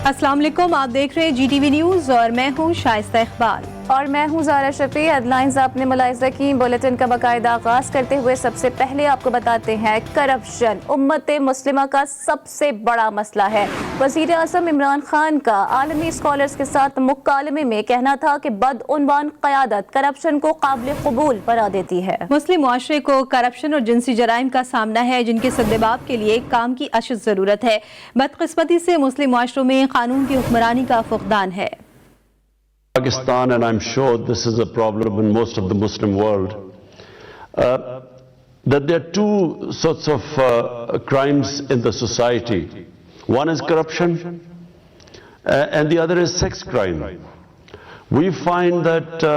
अस्सलाम वालेकुम, आप देख रहे हैं GTV न्यूज़ और मैं हूं शाइस्ता इकबाल और मैं हूं ज़ारा शफी। हेडलाइंस आपने मुलाहिज़ा की। बुलेटिन का बाकायदा आगाज़ करते हुए सबसे पहले आपको बताते हैं करप्शन उम्मत मुस्लिमा का सबसे बड़ा मसला है। वज़ीर आज़म इमरान खान का आलमी स्कॉलर्स के साथ मुकालमे में कहना था कि बदउनवान क़यादत करप्शन को काबिल क़बूल बना देती है। मुस्लिम मुआशरे को करप्शन और जिनसी जराइम का सामना है जिनके सद्देबाब के लिए काम की अशद ज़रूरत है। बदकिस्मती से मुस्लिम मुआशरों में कानून की हुक्मरानी का फुक़दान है। Pakistan, and I'm sure this is a problem in most of the Muslim world, that there are two sorts of crimes in the society. One is corruption and the other is sex crime. We find that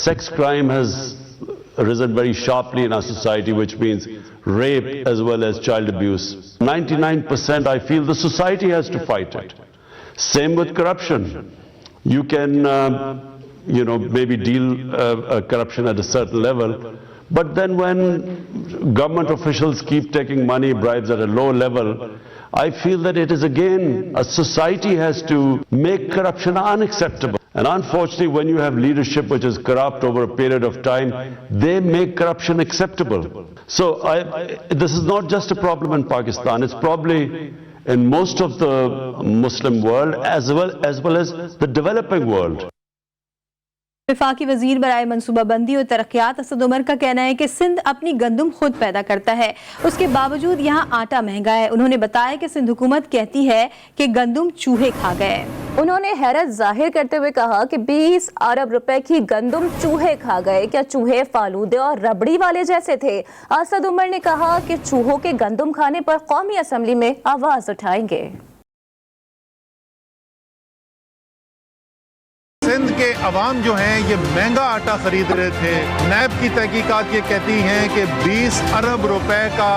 sex crime has risen very sharply in our society, which means rape as well as child abuse. 99% I feel the society has to fight it. Same with corruption. You can, maybe deal corruption at a certain level, but then when government officials keep taking money, bribes at a low level, I feel that it is again, a society has to make corruption unacceptable. And unfortunately, when you have leadership which is corrupt over a period of time, they make corruption acceptable. So this is not just a problem in Pakistan, it's probably in most of the Muslim world as well as the developing world. वफाकी वजीर बराए मनसूबाबंदी और तरक्यात असद उमर का कहना है कि सिंध अपनी गंदम खुद पैदा करता है, उसके बावजूद यहाँ आटा महंगा है। उन्होंने बताया कि सिंध हुकूमत कहती है कि गंदम चूहे खा गए। उन्होंने हैरत जाहिर करते हुए कहा कि 20 अरब रुपए की गंदम चूहे खा गए। क्या चूहे फालूदे और रबड़ी वाले जैसे थे? असद उमर ने कहा कि चूहों के गंदम खाने पर कौमी असम्बली में आवाज उठाएंगे। सिंध के अवाम जो हैं ये महंगा आटा खरीद रहे थे। नैब की तहकीकात ये कहती हैं कि 20 अरब रुपए का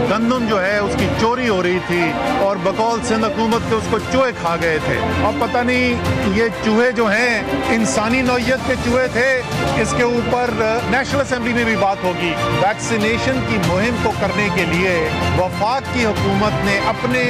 गंदम जो है उसकी चोरी हो रही थी और बकौल सिंध हुकूमत के उसको चूहे खा गए थे। और पता नहीं ये चूहे जो हैं इंसानी नौइयत के चूहे थे। इसके ऊपर नेशनल असेंबली में भी बात होगी। वैक्सीनेशन की मुहिम को करने के लिए वफाक की हुकूमत ने अपने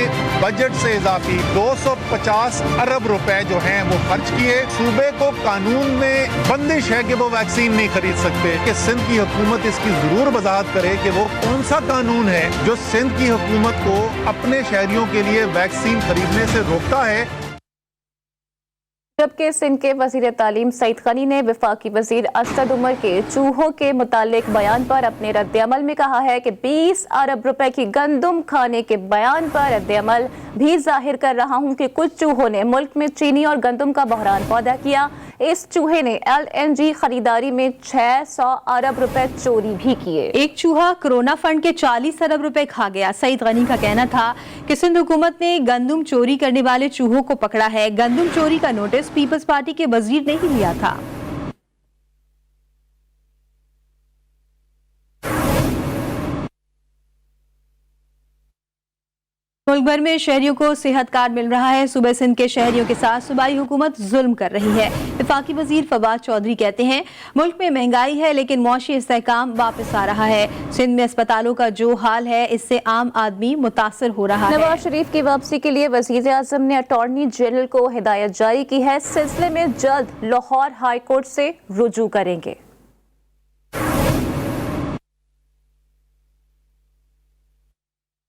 बजट से इजाफी 250 अरब रुपए जो हैं वो खर्च किए। सूबे को कानून में बंदिश है कि वो वैक्सीन नहीं खरीद सकते। कि सिंध की हुकूमत इसकी जरूर वजाहत करे कि वो कौन सा कानून है जो सिंध की हुकूमत को अपने शहरियों के लिए वैक्सीन खरीदने से रोकता है। जबकि सिंध के वजीर तालीम सईद गनी ने वफाकी वजीर असद उमर के चूहों के मुतालिक बयान पर अपने रद्द-ए-अमल में कहा है कि 20 अरब रुपए की गंदम खाने के बयान पर रद्द-ए-अमल भी जाहिर कर रहा हूं कि कुछ चूहों ने मुल्क में चीनी और गंदम का बहरान पैदा किया। इस चूहे ने LNG खरीदारी में 600 अरब रुपए चोरी भी किए। एक चूहा कोरोना फंड के 40 अरब रुपए खा गया। सईद गनी का कहना था कि सिंध हुकूमत ने गंदम चोरी करने वाले चूहों को पकड़ा है। गंदम चोरी का नोटिस पीपल्स पार्टी के वजीर ने ही लिया था। मुल्क भर में शहरियों को सेहत कार्ड मिल रहा है। सूबे सिंध के शहरियों के साथ सूबाई हुकूमत जुल्म कर रही है। वफाकी वजीर फवाद चौधरी कहते हैं मुल्क में महंगाई है लेकिन मौशी इस्तेहकाम वापस आ रहा है। सिंध में अस्पतालों का जो हाल है इससे आम आदमी मुतासर हो रहा है। नवाज शरीफ की वापसी के लिए वजीर आजम ने अटॉर्नी जनरल को हिदायत जारी की है। सिलसिले में जल्द लाहौर हाई कोर्ट से रुजू करेंगे।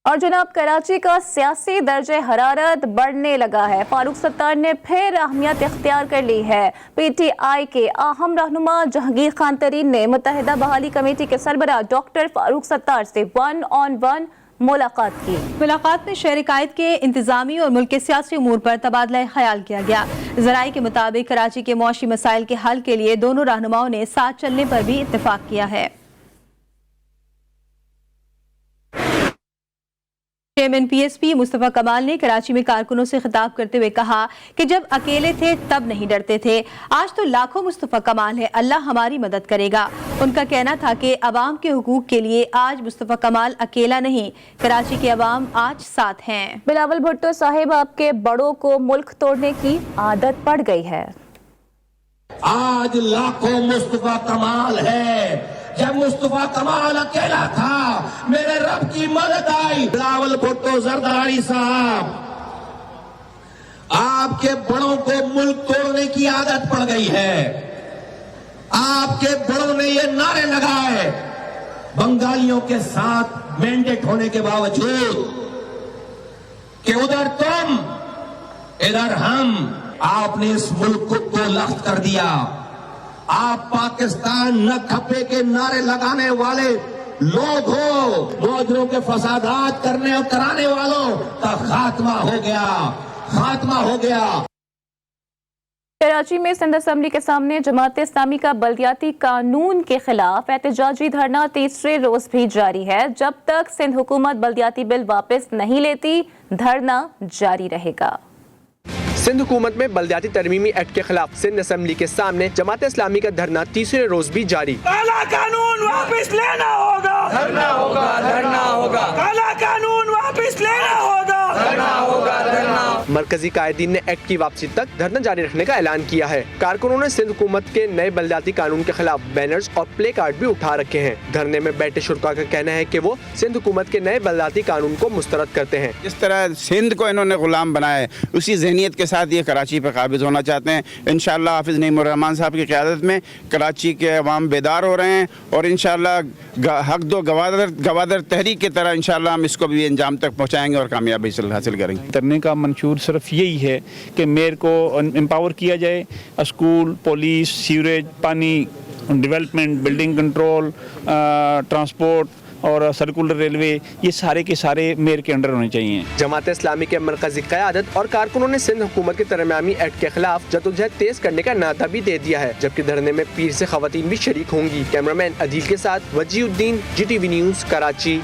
और जनाब कराची का सियासी दर्जे हरारत बढ़ने लगा है। फारूक सत्तार ने फिर अहमियत इख्तियार कर ली है। PTI के अहम रहनुमा जहांगीर खान तरीन ने मुत्तहिदा बहाली कमेटी के सरबराह डॉक्टर फारूक सत्तार से 1-on-1 मुलाकात की। मुलाकात में शहर कायद के इंतजामी और मुल्क के सियासी उमूर पर तबादला ख्याल किया गया। ज़राए के मुताबिक कराची के मौशी मसाइल के हल के लिए दोनों रहनुमाओं ने साथ चलने पर भी इत्तेफाक किया है। चेयरमैन PSP मुस्तफा कमाल ने कराची में कारकुनों से खिताब करते हुए कहा कि जब अकेले थे तब नहीं डरते थे, आज तो लाखों मुस्तफा कमाल है, अल्लाह हमारी मदद करेगा। उनका कहना था कि अवाम के हुकूक के लिए आज मुस्तफा कमाल अकेला नहीं, कराची के अवाम आज साथ हैं। बिलावल भुट्टो साहिब, आपके बड़ों को मुल्क तोड़ने की आदत पड़ गई है। आज लाखों मुस्तफा कमाल है। जब मुस्तफा कमाल अकेला था मेरे रब की मदद आई। बिलावल भुट्टो जरदारी साहब आपके बड़ों को मुल्क तोड़ने की आदत पड़ गई है। आपके बड़ों ने ये नारे लगाए बंगालियों के साथ मैंडेट होने के बावजूद कि उधर तुम इधर हम, आपने इस मुल्क को लख्त कर दिया। आप पाकिस्तान न खपे के नारे लगाने वाले लोग हो, मौजरों के फसादात करने और कराने वालों का खात्मा हो गया, खात्मा हो गया। कराची में सिंध असेंबली के सामने जमात इस्लामी का बल्दियाती कानून के खिलाफ एहतजाजी धरना तीसरे रोज भी जारी है। जब तक सिंध हुकूमत बल्दियाती बिल वापस नहीं लेती, धरना जारी रहेगा। सिंध हुकूमत में बल्दियाती तरमीमी एक्ट के खिलाफ सिंध असेंबली के सामने जमात इस्लामी का धरना तीसरे रोज भी जारी। काला कानून वापस लेना होगा, धरना होगा, धरना होगा। काला कानून वापस लेना होगा, धरना होगा, धरना। मरकजी कायदीन ने एक्ट की वापसी तक धरना जारी रखने का ऐलान किया है। कारकुनों ने सिंध हुकूमत के नए बल्दियाती कानून के खिलाफ बैनर्स और प्ले कार्ड भी उठा रखे हैं। धरने में बैठे शुरका का कहना है कि वो सिंध हुकूमत के नए बल्दियाती कानून को मुस्तरद करते हैं। जिस तरह सिंध को इन्होंने गुलाम बनाया है, उसी जहनियत के साथ ये कराची पर काबिज होना चाहते हैं। इंशाअल्लाह हाफिज नईमुर रहमान साहब की क़यादत में कराची के अवाम बेदार हो रहे हैं और इंशाअल्लाह हक दो गवादर तहरीक की तरह इंशाअल्लाह हम इसको भी अंजाम तक पहुँचाएंगे और कामयाबी हासिल करेंगे। करने का मंशूर सिर्फ यही है कि मेयर को एम्पावर किया जाए, स्कूल, पुलिस, सीवरेज, पानी, डेवलपमेंट, बिल्डिंग कंट्रोल, ट्रांसपोर्ट और सर्कुलर रेलवे, ये सारे के सारे मेयर के अंडर होने चाहिए। जमात इस्लामी के मरकजी क़यादत और कारकुनों ने सिंध हुकूमत के तरमीमी एक्ट के खिलाफ जदोजहद तेज करने का नाता भी दे दिया है, जबकि धरने में पीर से खवातीन भी शरीक होंगी। कैमरामैन अदील के साथ वजीउद्दीन, GTV न्यूज़, कराची।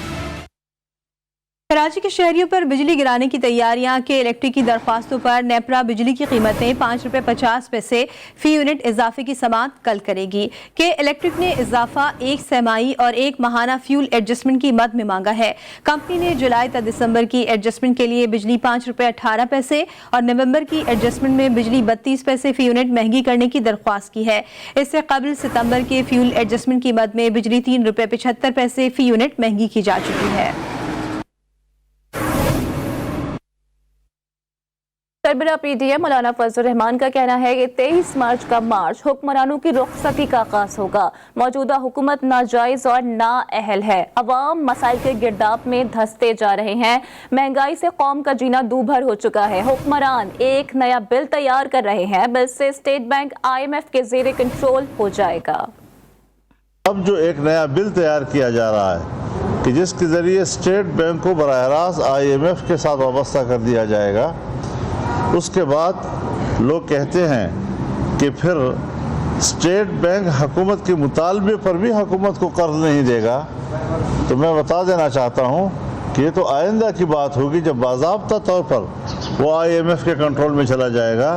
कराची के शहरियों पर बिजली गिराने की तैयारियां के इलेक्ट्रिक की दरख्वास्तों पर नेपरा बिजली की कीमतें 5 रुपये 50 पैसे फी यूनिट इजाफे की समाअत कल करेगी। के इलेक्ट्रिक ने इजाफा 1 सहमाही और 1 माहाना फ्यूल एडजस्टमेंट की मद में मांगा है। कंपनी ने जुलाई तक दिसंबर की एडजस्टमेंट के लिए बिजली 5 रुपये 18 पैसे और नवंबर की एडजस्टमेंट में बिजली 32 पैसे फी यूनिट महंगी करने की दरख्वास्त की है। इससे कबल सितंबर के फ्यूल एडजस्टमेंट की मद में बिजली 3 रुपये 75 पैसे फी यूनिट महंगी की जा चुकी है। सरबराह PDM मौलाना फजल रहमान का कहना है कि 23 मार्च का मार्च हुक्मरानों की रुखसती का आगाज होगा। मौजूदा हुकूमत नाजायज और नाअहल है। अवाम मसाइल के गिरदाब में धंसते जा रहे हैं। महंगाई से कौम का जीना दूभर हो चुका है। हुक्मरान एक नया बिल तैयार कर रहे हैं। बिल से स्टेट बैंक IMF के ज़ेरे कंट्रोल हो जाएगा। अब जो एक नया बिल तैयार किया जा रहा है कि जिसके जरिए स्टेट बैंक को बराह रास्त IMF के साथ वाबस्ता कर दिया जाएगा, उसके बाद लोग कहते हैं कि फिर स्टेट बैंक हुकूमत के मुतालबे पर भी हुकूमत को कर्ज नहीं देगा। तो मैं बता देना चाहता हूँ कि ये तो आइंदा की बात होगी जब बाज़ाब्ता तौर पर वो IMF के कंट्रोल में चला जाएगा।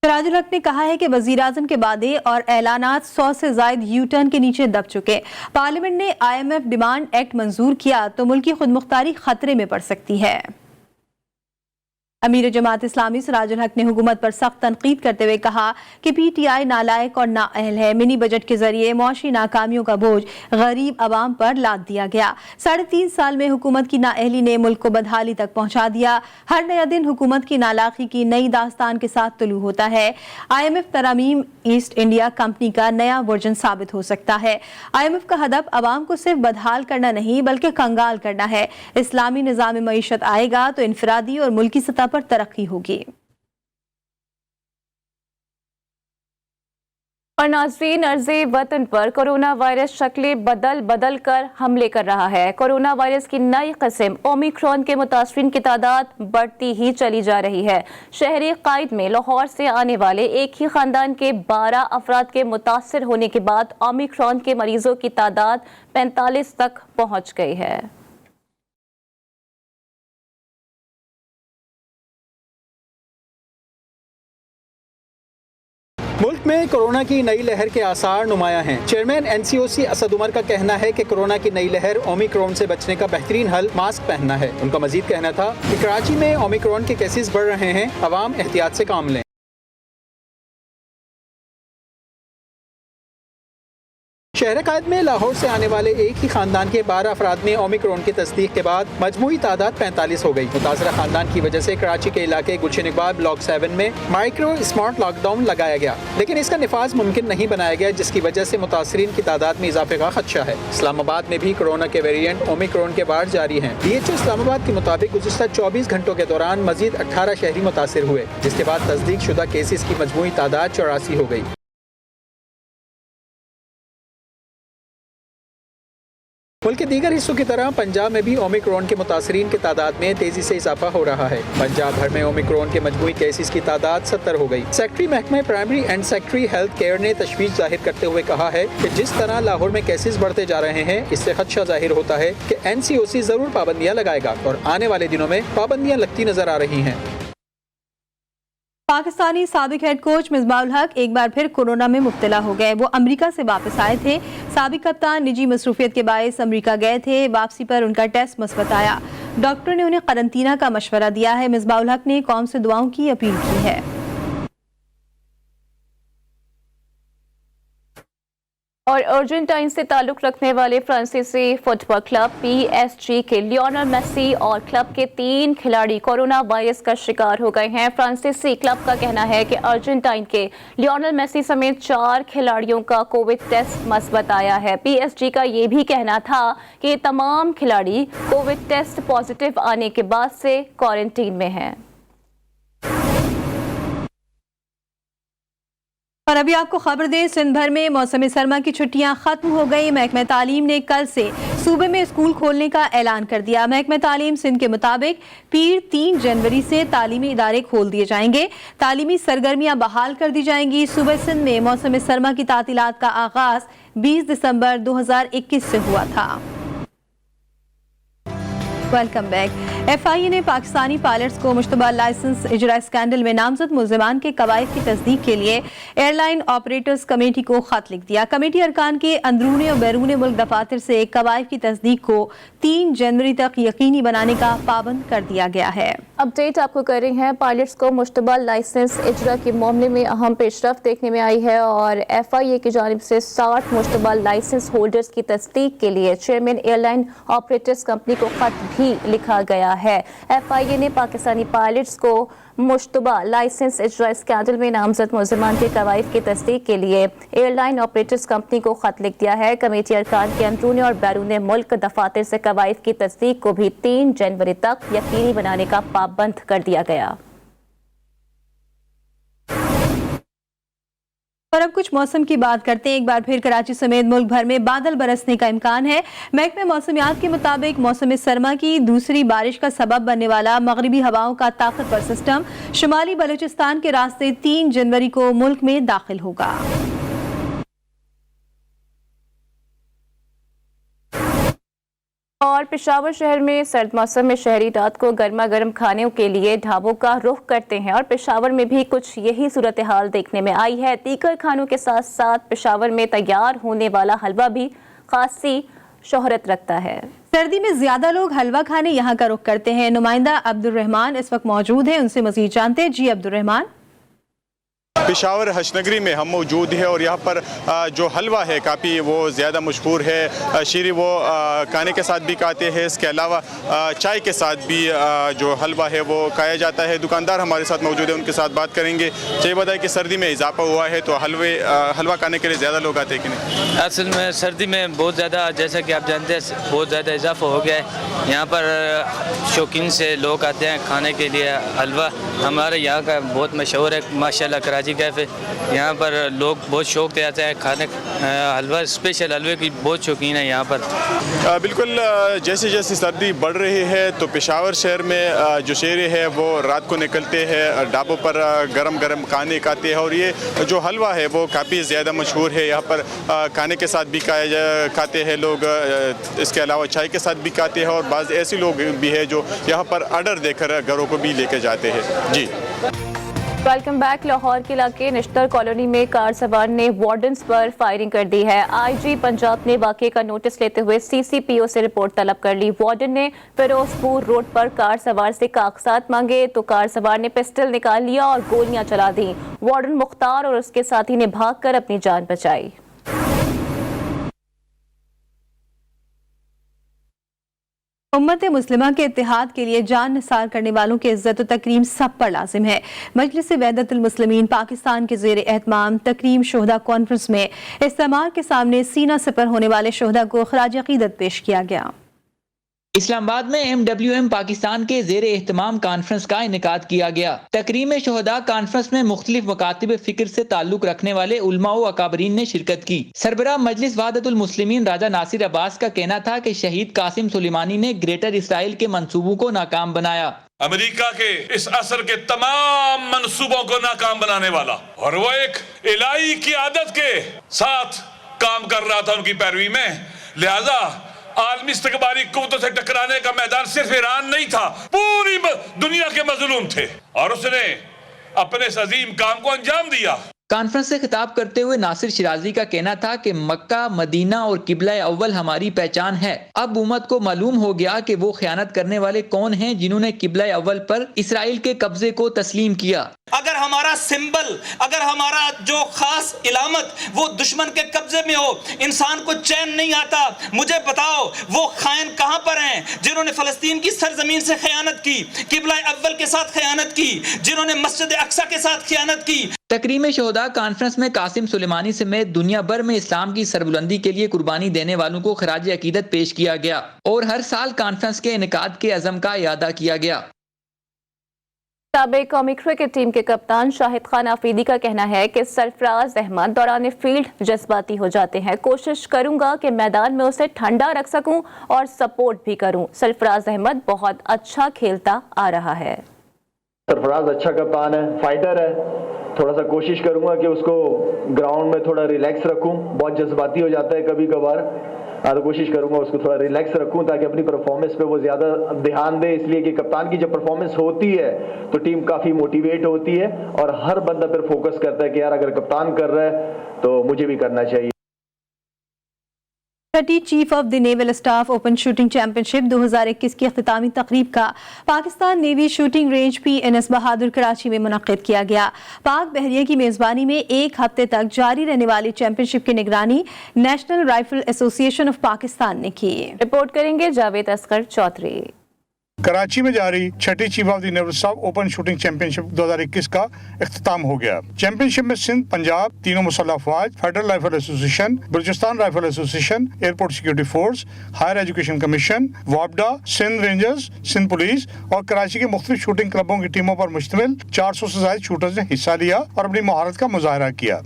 सिराजुल हक ने कहा है कि वज़ीर-ए-आज़म के वादे और ऐलानात 100 से ज़ायद U-टर्न के नीचे दब चुके। पार्लियामेंट ने IMF डिमांड एक्ट मंजूर किया तो मुल्क की खुदमुख्तारी खतरे में पड़ सकती है। अमीर जमात इस्लामी सिराजुल हक ने हुकूमत पर सख्त तनकीद करते हुए कहा कि PTI नालायक और नाअहल है। मिनी बजट के जरिए मौशी नाकामियों का बोझ गरीब आवाम पर लाद दिया गया। 3.5 साल में हुकूमत की नाअहली ने मुल्क को बदहाली तक पहुंचा दिया। हर नया दिन हुकूमत की नालायकी की नई दास्तान के साथ तुलू होता है। IMF तरमीम ईस्ट इंडिया कंपनी का नया वर्जन साबित हो सकता है। IMF का हदफ आवाम को सिर्फ बदहाल करना नहीं बल्कि कंगाल करना है। इस्लामी निज़ाम मईशत आएगा तो इनफरादी और मुल्की सतह पर तरक्की होगी। और नाज़रीन, अर्ज़े वतन पर कोरोना वायरस शक्लें बदल कर हमले कर रहा है। कोरोना वायरस की नई किस्म ओमिक्रॉन के मुतासरीन की तादाद बढ़ती ही चली जा रही है। शहरी कायद में लाहौर से आने वाले एक ही खानदान के 12 अफराद के मुतासर होने के बाद ओमिक्रॉन के मरीजों की तादाद 45 तक पहुंच गई है। मुल्क में कोरोना की नई लहर के आसार नुमाया हैं। चेयरमैन NCOC असद उमर का कहना है कि कोरोना की नई लहर ओमिक्रॉन से बचने का बेहतरीन हल मास्क पहनना है। उनका मजीद कहना था कि कराची में ओमिक्रॉन के केसेस बढ़ रहे हैं, अवाम एहतियात से काम लें। शहर कायद में लाहौर से आने वाले एक ही खानदान के 12 अफराद में ओमिक्रॉन की तस्दीक के बाद मजमूई तादाद 45 हो गई। मुतासरा खानदान की वजह से कराची के इलाके गुलशन इकबाल ब्लॉक 7 में माइक्रो स्मार्ट लॉकडाउन लगाया गया, लेकिन इसका निफाज मुमकिन नहीं बनाया गया, जिसकी वजह से मुतासरीन की तादाद में इजाफे का खदशा है। इस्लामाबाद में भी कोरोना के वेरिएंट ओमिक्रॉन के वार्ड जारी हैं। DHO इस्लामाबाद के मुताबिक गुज़िश्ता 24 घंटों के दौरान मजीद 18 शहरी मुतासिर हुए, जिसके बाद तस्दीक शुदा केसेस की मजमूई तादाद 84 हो गई। मुल्क के दीगर हिस्सों की तरह पंजाब में भी ओमिक्रॉन के मुतासरीन की तादाद में तेजी से इजाफा हो रहा है। पंजाब भर में ओमिक्रॉन के मजमूई केसेस की तादाद 70 हो गई। सेक्रेटरी महकमा primary and secretary health care ने तशवीश जाहिर करते हुए कहा है कि जिस तरह लाहौर में केसेस बढ़ते जा रहे हैं, इससे खदशा जाहिर होता है कि NCOC जरूर पाबंदियाँ लगाएगा और आने वाले दिनों में पाबंदियाँ लगती नजर आ रही हैं। पाकिस्तानी साबिक हेड कोच मिसबाहुल हक एक बार फिर कोरोना में मुब्तला हो गए। वो अमेरिका से वापस आए थे। साबिक कप्तान निजी मसरूफियत के बायस अमेरिका गए थे। वापसी पर उनका टेस्ट मुस्बत आया। डॉक्टर ने उन्हें करंतना का मशवरा दिया है। मिसबाहुल हक ने कौम से दुआओं की अपील की है। और अर्जेंटाइन से ताल्लुक़ रखने वाले फ्रांसीसी फुटबॉल क्लब PSG के लियोनेल मेसी और क्लब के 3 खिलाड़ी कोरोना वायरस का शिकार हो गए हैं। फ्रांसीसी क्लब का कहना है कि अर्जेंटाइन के लियोनेल मेसी समेत 4 खिलाड़ियों का कोविड टेस्ट मुस्बत आया है। PSG का ये भी कहना था कि तमाम खिलाड़ी कोविड टेस्ट पॉजिटिव आने के बाद से क्वारंटीन में हैं। और अभी आपको खबर दें, सिंध भर में मौसम सरमा की छुट्टियां खत्म हो गई। महकमा तालीम ने कल से सूबे में स्कूल खोलने का ऐलान कर दिया। महकमा तालीम सिंध के मुताबिक पीर 3 जनवरी से तालीमी इदारे खोल दिए जाएंगे। तालीमी सरगर्मियां बहाल कर दी जाएंगी। सूबे सिंध में मौसम सरमा की तातीलात का आगाज 20 दिसंबर 2021 से हुआ था। Welcome back. FIA ने पाकिस्तानी पायलट्स को मुश्तबा लाइसेंस इजरा स्कैंडल में नामजद मुल्जिमान के कवायद की तस्दीक के लिए एयरलाइन ऑपरेटर्स कमेटी को खत लिख दिया। कमेटी अरकान के अंदरूनी और बैरून मुल्क दफातर से कवायद की तस्दीक को 3 जनवरी तक यकीनी बनाने का पाबंद कर दिया गया है। अपडेट आपको कर रही हैं। पायलट्स को मुश्तबा लाइसेंस इजरा के मामले में अहम पेशरफ्त देखने में आई है और FIA की जानिब से 60 मुश्तबा लाइसेंस होल्डर्स की तस्दीक के लिए चेयरमैन एयरलाइन ऑपरेटर्स कंपनी को खत भी लिखा गया है। FIA ने पाकिस्तानी पायलट्स को मुश्तबा लाइसेंस इजरा स्कैंडल में नामजद मुल्जिमान के कवायद की तस्दीक के लिए एयरलाइन ऑपरेटर्स कंपनी को खत लिख दिया है। कमेटी अरकान के अंदरूनी और बैरून मुल्क दफातर से कवायद की तस्दीक को भी 3 जनवरी तक यकीनी बनाने का पाबंद कर दिया गया। और अब कुछ मौसम की बात करते हैं। एक बार फिर कराची समेत मुल्क भर में बादल बरसने का इम्कान है। महकमे मौसमियात के मुताबिक मौसम सरमा की दूसरी बारिश का सबब बनने वाला मगरिबी हवाओं का ताकतवर सिस्टम शुमाली बलूचिस्तान के रास्ते 3 जनवरी को मुल्क में दाखिल होगा। और पेशावर शहर में सर्द मौसम में शहरी रात को गर्मा गर्म खानों के लिए ढाबों का रुख करते हैं और पेशावर में भी कुछ यही सूरत हाल देखने में आई है। तीखर खानों के साथ साथ पेशावर में तैयार होने वाला हलवा भी खासी शोहरत रखता है। सर्दी में ज्यादा लोग हलवा खाने यहाँ का रुख करते हैं। नुमाइंदा अब्दुल रहमान इस वक्त मौजूद है, उनसे मजीद जानते हैं। जी अब्दुल रहमान। पेशावर हशनगरी में हम मौजूद है और यहाँ पर जो हलवा है काफ़ी वो ज़्यादा मशहूर है। शीरी वो खाने के साथ भी खाते हैं, इसके अलावा चाय के साथ भी जो हलवा है वो खाया जाता है। दुकानदार हमारे साथ मौजूद है, उनके साथ बात करेंगे। चाहिए बताए कि सर्दी में इजाफा हुआ है तो हलवा खाने के लिए ज़्यादा लोग आते हैं कि नहीं? असल में सर्दी में बहुत ज़्यादा, जैसा कि आप जानते हैं, बहुत ज़्यादा इजाफा हो गया है। यहाँ पर शौकीन से लोग आते हैं खाने के लिए। हलवा हमारे यहाँ का बहुत मशहूर है माशाल्लाह, कराची कैफ़े। यहाँ पर लोग बहुत शौक से आते हैं खाने, हलवा स्पेशल हलवे की बहुत शौकीन है यहाँ पर। बिल्कुल, जैसे जैसे सर्दी बढ़ रही है तो पेशावर शहर में जो शहरी है वो रात को निकलते हैं, ढाबों पर गरम गरम खाने खाते हैं और ये जो हलवा है वो काफ़ी ज़्यादा मशहूर है। यहाँ पर खाने के साथ भी खाते हैं लोग, इसके अलावा चाय के साथ भी खाते हैं और बाज़ ऐसे लोग भी हैं जो यहाँ पर ऑर्डर देकर घरों को भी लेके जाते हैं। जी वेलकम बैक। लाहौर के इलाके निश्तर कॉलोनी में कार सवार ने वार्डन्स पर फायरिंग कर दी है। IG पंजाब ने वाक़े का नोटिस लेते हुए CCPO से रिपोर्ट तलब कर ली। वार्डन ने फिरोजपुर रोड पर कार सवार से कागजात मांगे तो कार सवार ने पिस्टल निकाल लिया और गोलियां चला दी। वार्डन मुख्तार और उसके साथी ने भागकर अपनी जान बचाई। उम्मत मुस्लिमा के इत्तेहाद के लिए जान निसार करने वालों की इज्जत व तकरीम सब पर लाजिम है। मजलिस वहदतुल मुस्लिमीन पाकिस्तान के ज़ेर एहतमाम तकरीम शोहदा कॉन्फ्रेंस में इस्तेमाल के सामने सीना सिपर होने वाले शोहदा को खराज अकीदत पेश किया गया। इस्लामाबाद में MWM पाकिस्तान के ज़ेर एहतमाम कॉन्फ्रेंस का इनेकाद किया गया। तकरीम शोहदा कॉन्फ्रेंस में मुख्तलिफ मकातिब फ़िक्र से ताल्लुक़ रखने वाले उलमा व अकाबरीन ने शिरकत की। सरबराह मजलिस वहदतुल मुस्लिमीन राजा नासिर अब्बास का कहना था कि शहीद कासिम सुलेमानी ने ग्रेटर इसराइल के मंसूबों को नाकाम बनाया। अमेरिका के इस असर के तमाम मंसूबों को नाकाम बनाने वाला, और वो एक इलाही की आदत के साथ काम कर रहा था उनकी पैरवी में। लिहाजा आलमी इस्तकबारी कुव्वतों से टकराने का मैदान सिर्फ ईरान नहीं था, पूरी दुनिया के मजलूम थे, और उसने अपने इस अजीम काम को अंजाम दिया। कॉन्फ्रेंस से खिताब करते हुए नासिर शिराजी का कहना था कि मक्का, मदीना और किबला अव्वल हमारी पहचान है। अब उम्मत को मालूम हो गया कि वो खयानत करने वाले कौन हैं जिन्होंने किबला अव्वल पर इसराइल के कब्जे को तस्लीम किया। अगर हमारा सिंबल, अगर हमारा जो खास इलामत वो दुश्मन के कब्जे में हो, इंसान को चैन नहीं आता। मुझे बताओ वो खाइन कहां पर हैं जिन्होंने फलस्तीन की सरजमीन से खयानत की, किबला अव्वल के साथ खयानत की, जिन्होंने मस्जिद अक्सा के साथ खयानत की। तकरीम शोहदा कॉन्फ्रेंस में कासिम सुलेमानी समेत दुनिया भर में इस्लाम की सरबुलंदी के लिए कुर्बानी देने वालों को खराज अकीदत पेश किया गया और हर साल कॉन्फ्रेंस के इनेकाद के अज़म का इयादा किया गया। साबिक कौमी क्रिकेट टीम के कप्तान शाहिद खान आफरीदी का कहना है कि सरफराज अहमद दौरान फील्ड जज्बाती हो जाते हैं। कोशिश करूंगा कि मैदान में उसे ठंडा रख सकूं और सपोर्ट भी करूं। सरफराज अहमद बहुत अच्छा खेलता आ रहा है। सरफराज अच्छा कप्तान है, फाइटर है। थोड़ा सा कोशिश करूंगा कि उसको ग्राउंड में थोड़ा रिलैक्स रखूं। बहुत जज्बाती हो जाता है कभी कभार, तो कोशिश करूंगा उसको थोड़ा रिलैक्स रखूं ताकि अपनी परफॉर्मेंस पे वो ज़्यादा ध्यान दे। इसलिए कि कप्तान की जब परफॉर्मेंस होती है तो टीम काफ़ी मोटिवेट होती है और हर बंदा फिर फोकस करता है कि यार अगर कप्तान कर रहा है तो मुझे भी करना चाहिए। 30 chief of the naval staff open shooting championship 2021 की अख्तितामी तकरीब का Pakistan navy shooting range PNS बहादुर कराची में मुनक्किद किया गया। पाक बहरिया की मेज़बानी में एक हफ्ते तक जारी रहने वाली चैंपियनशिप की निगरानी national rifle association of Pakistan ने की। रिपोर्ट करेंगे जावेद असगर चौधरी। कराची में जारी 6ठी chief of the naval staff open shooting championship 2021 का इख्तिताम हो गया। चैंपियनशिप में सिंध, पंजाब, तीनों मुसल्लह अफवाज, federal rifle association, Balochistan rifle association, airport security force, higher education commission, वापडा, सिंध रेंजर्स, सिंध पुलिस और कराची के मुख्तलिफ शूटिंग क्लबों की टीमों पर मुश्तमिल 400 से ज्यादा शूटर्स ने हिस्सा लिया और अपनी महारत का मुजाहरा किया।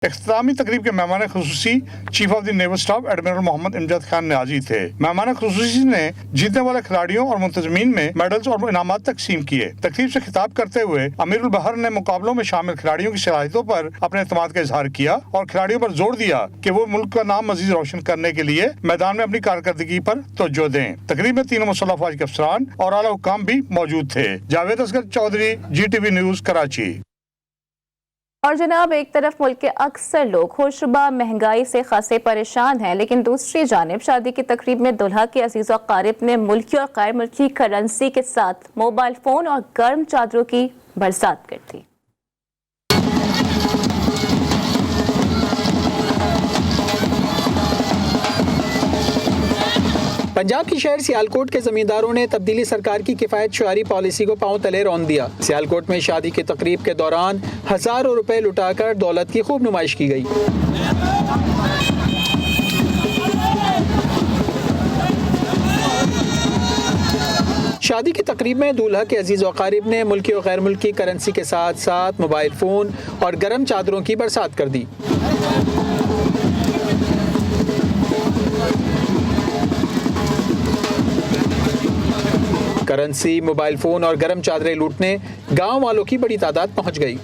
इख्तितामी तकरीब के मेहमान खुसूसी chief of the naval staff admiral Mohammad Amjad Khan Niazi थे। मेहमान खुसूसी ने जीतने वाले खिलाड़ियों और मुंतजमीन में मेडल्स और इनामात तकसीम किए। तकरीब से खिताब करते हुए अमीरुल बहर ने मुकाबलों में शामिल खिलाड़ियों की सलाहियतों पर अपने एतमाद का इजहार किया और खिलाड़ियों पर जोर दिया कि वो मुल्क का नाम मजीद रोशन करने के लिए मैदान में अपनी कारकर्दगी पर तवज्जो दें। तकरीब में तीनों मुसल्लह अफवाज के अफसरान और आला हुक्काम भी मौजूद थे। Javed Asghar Chaudhry, GTV news, Karachi. और जनाब, एक तरफ मुल्क के अक्सर लोग खुशबा महंगाई से खासे परेशान हैं, लेकिन दूसरी जानिब शादी की तकरीब में दुल्हा के अजीज़ व अकारिब ने मुल्की और गैर मुल्की करेंसी के साथ मोबाइल फ़ोन और गर्म चादरों की बरसात कर दी। पंजाब की शहर सियालकोट के जमींदारों ने तब्दीली सरकार की किफ़ायत शुआरी पॉलिसी को पांव तले रौंद दिया। सियालकोट में शादी की तकरीब के दौरान हज़ारों रुपए लुटाकर दौलत की खूब नुमाइश की गई। शादी की तकरीब में दूल्हा के अजीज़ व अकारिब ने मुल्की और गैर मुल्की करेंसी के साथ साथ मोबाइल फ़ोन और गर्म चादरों की बरसात कर दी। करेंसी, मोबाइल फोन और गर्म चादरें लूटने गांव वालों की बड़ी तादाद पहुंच गई।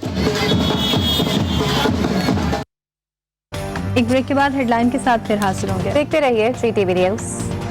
एक ब्रेक के बाद हेडलाइन के साथ फिर हाजिर होंगे। देखते रहिए GTV न्यूज।